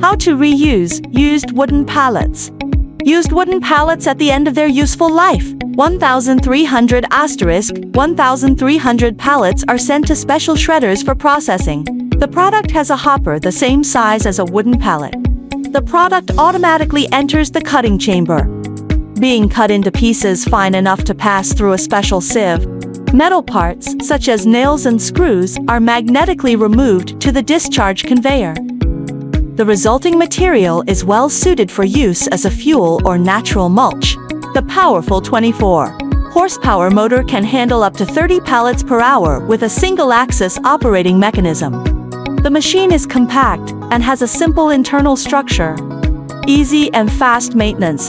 How to reuse used wooden pallets. Used wooden pallets at the end of their useful life. 1300*1300 pallets are sent to special shredders for processing. The product has a hopper the same size as a wooden pallet. The product automatically enters the cutting chamber, being cut into pieces fine enough to pass through a special sieve. Metal parts, such as nails and screws, are magnetically removed to the discharge conveyor. The resulting material is well suited for use as a fuel or natural mulch. The powerful 24-horsepower motor can handle up to 30 pallets per hour with a single-axis operating mechanism. The machine is compact and has a simple internal structure. Easy and fast maintenance.